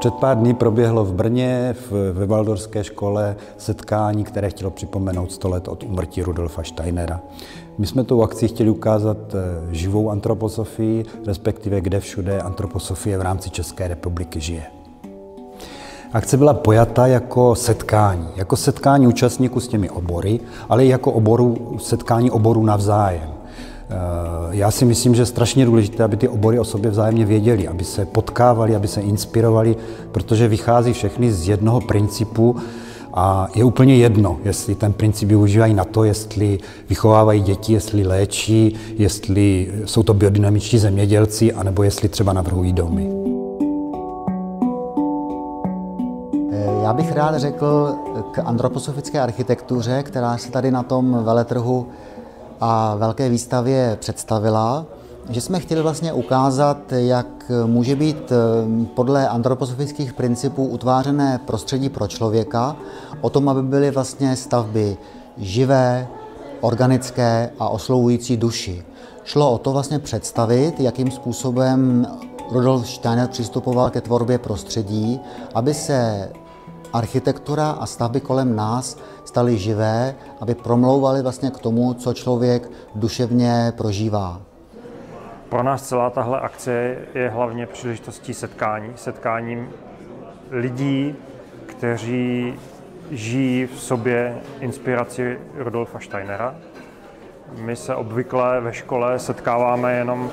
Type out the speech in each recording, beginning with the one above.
Před pár dní proběhlo v Brně ve Waldorfské škole setkání, které chtělo připomenout 100 let od úmrtí Rudolfa Steinera. My jsme tou akcí chtěli ukázat živou antroposofii, respektive kde všude antroposofie v rámci České republiky žije. Akce byla pojata jako setkání účastníků s těmi obory, ale i jako setkání oborů navzájem. Já si myslím, že je strašně důležité, aby ty obory o sobě vzájemně věděli, aby se potkávali, aby se inspirovali, protože vychází všechny z jednoho principu a je úplně jedno, jestli ten princip využívají na to, jestli vychovávají děti, jestli léčí, jestli jsou to biodynamičtí zemědělci, anebo jestli třeba navrhují domy. Já bych rád řekl k antroposofické architektuře, která se tady na tom veletrhu a velké výstavě představila, že jsme chtěli vlastně ukázat, jak může být podle antroposofických principů utvářené prostředí pro člověka, o tom, aby byly vlastně stavby živé, organické a oslovující duši. Šlo o to vlastně představit, jakým způsobem Rudolf Steiner přistupoval ke tvorbě prostředí, aby se architektura a stavby kolem nás staly živé, aby promlouvaly vlastně k tomu, co člověk duševně prožívá. Pro nás celá tahle akce je hlavně příležitostí setkáním lidí, kteří žijí v sobě inspiraci Rudolfa Steinera. My se obvykle ve škole setkáváme jenom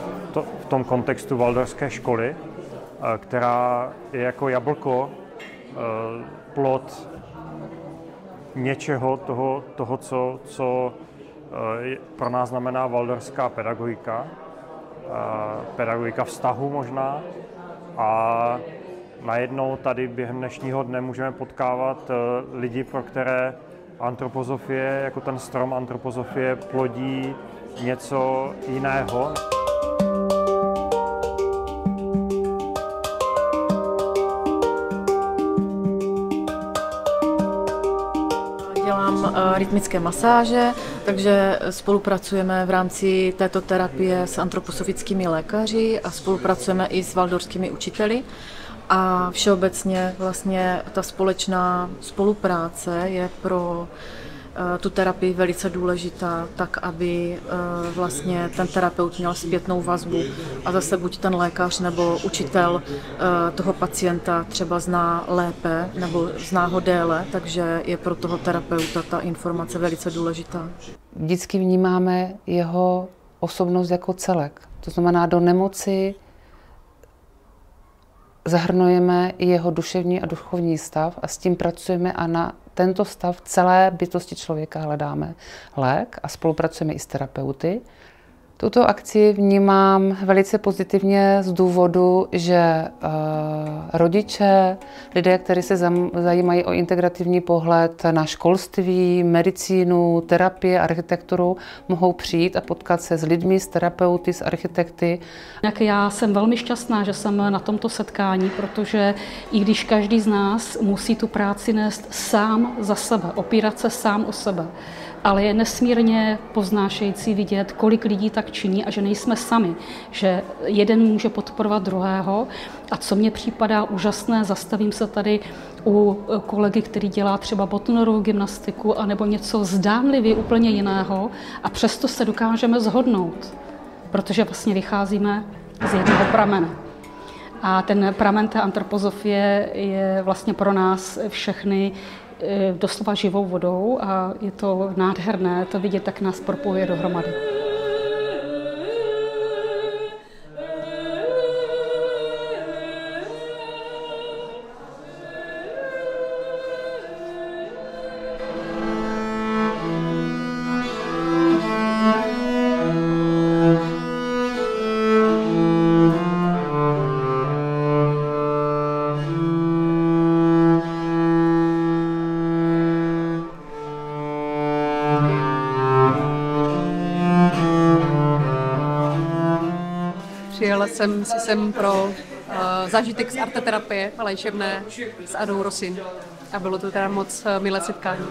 v tom kontextu Waldorfské školy, která je jako jablko, plod něčeho toho co pro nás znamená waldorfská pedagogika, pedagogika vztahu možná. A najednou tady během dnešního dne můžeme potkávat lidi, pro které antroposofie, jako ten strom antroposofie, plodí něco jiného. Dělám rytmické masáže, takže spolupracujeme v rámci této terapie s antroposofickými lékaři a spolupracujeme i s waldorfskými učiteli. A všeobecně vlastně ta společná spolupráce je pro tu terapii velice důležitá, tak aby vlastně ten terapeut měl zpětnou vazbu a zase buď ten lékař nebo učitel toho pacienta třeba zná lépe nebo zná ho déle, takže je pro toho terapeuta ta informace velice důležitá. Vždycky vnímáme jeho osobnost jako celek, to znamená do nemoci zahrnujeme i jeho duševní a duchovní stav a s tím pracujeme a na tento stav celé bytosti člověka hledáme lék a spolupracujeme i s terapeuty. Tuto akci vnímám velice pozitivně z důvodu, že rodiče, lidé, kteří se zajímají o integrativní pohled na školství, medicínu, terapii, architekturu, mohou přijít a potkat se s lidmi, s terapeuty, s architekty. Já jsem velmi šťastná, že jsem na tomto setkání, protože i když každý z nás musí tu práci nést sám za sebe, opírat se sám o sebe, ale je nesmírně povznášející vidět, kolik lidí tak činí a že nejsme sami, že jeden může podporovat druhého. A co mně připadá úžasné, zastavím se tady u kolegy, který dělá třeba Bottonerovou gymnastiku anebo něco zdánlivě úplně jiného a přesto se dokážeme shodnout, protože vlastně vycházíme z jednoho pramene. A ten pramen té antroposofie je vlastně pro nás všechny doslova živou vodou a je to nádherné to vidět, jak nás propojuje dohromady. Přijela jsem si sem pro zážitek z arteterapie a léčebné s Adou Rosin. A bylo to teda moc milé setkání.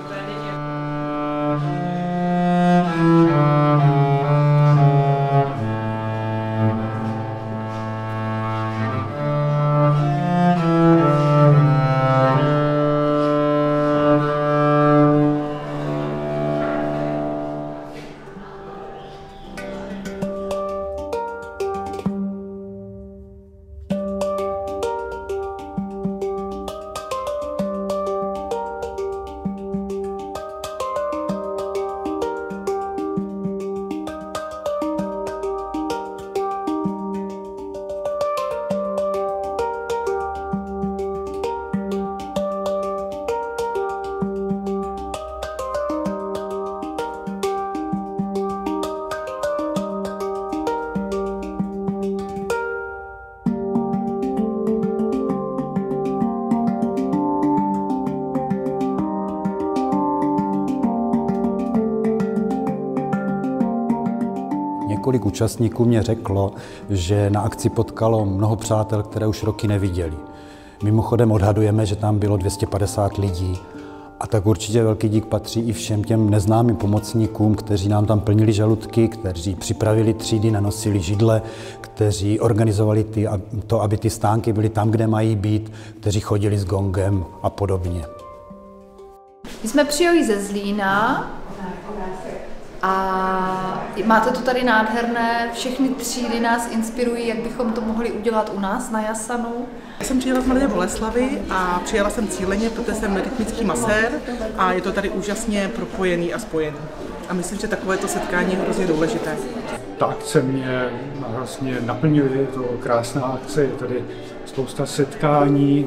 několik účastníků mě řeklo, že na akci potkalo mnoho přátel, které už roky neviděli. Mimochodem odhadujeme, že tam bylo 250 lidí. A tak určitě velký dík patří i všem těm neznámým pomocníkům, kteří nám tam plnili žaludky, kteří připravili třídy, nanosili židle, kteří organizovali to, aby ty stánky byly tam, kde mají být, kteří chodili s gongem a podobně. My jsme přijeli ze Zlína a máte to tady nádherné, všechny třídy nás inspirují, jak bychom to mohli udělat u nás na Jasanu. Já jsem přijela z Mladé Boleslavi a přijela jsem cíleně, protože jsem rytmický masér a je to tady úžasně propojený a spojený. A myslím, že takovéto setkání je hrozně důležité. Ta akce mě vlastně naplňuje, je to krásná akce, je tady spousta setkání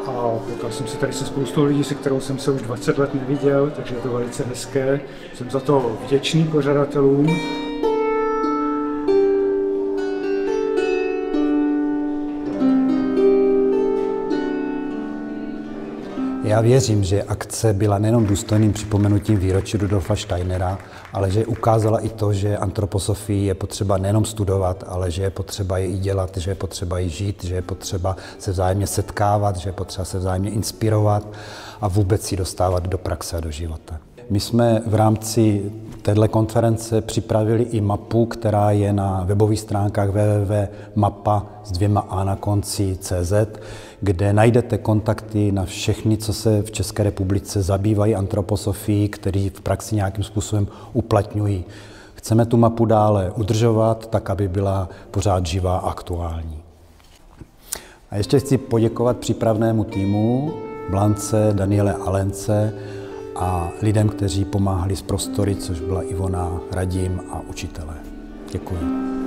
a potkal jsem se tady se spoustou lidí, se kterou jsem se už 20 let neviděl, takže je to velice hezké. Jsem za to vděčný pořadatelům. Já věřím, že akce byla nejenom důstojným připomenutím výročí Rudolfa Steinera, ale že ukázala i to, že antroposofii je potřeba nejenom studovat, ale že je potřeba ji i dělat, že je potřeba ji žít, že je potřeba se vzájemně setkávat, že je potřeba se vzájemně inspirovat a vůbec ji dostávat do praxe a do života. My jsme v rámci této konference připravili i mapu, která je na webových stránkách www.mapa.cz, kde najdete kontakty na všechny, co se v České republice zabývají antroposofií, kteří v praxi nějakým způsobem uplatňují. Chceme tu mapu dále udržovat, tak aby byla pořád živá a aktuální. A ještě chci poděkovat přípravnému týmu, Blance, Daniele Alence a lidem, kteří pomáhali z prostory, což byla Ivona, Radim a učitelé. Děkuji.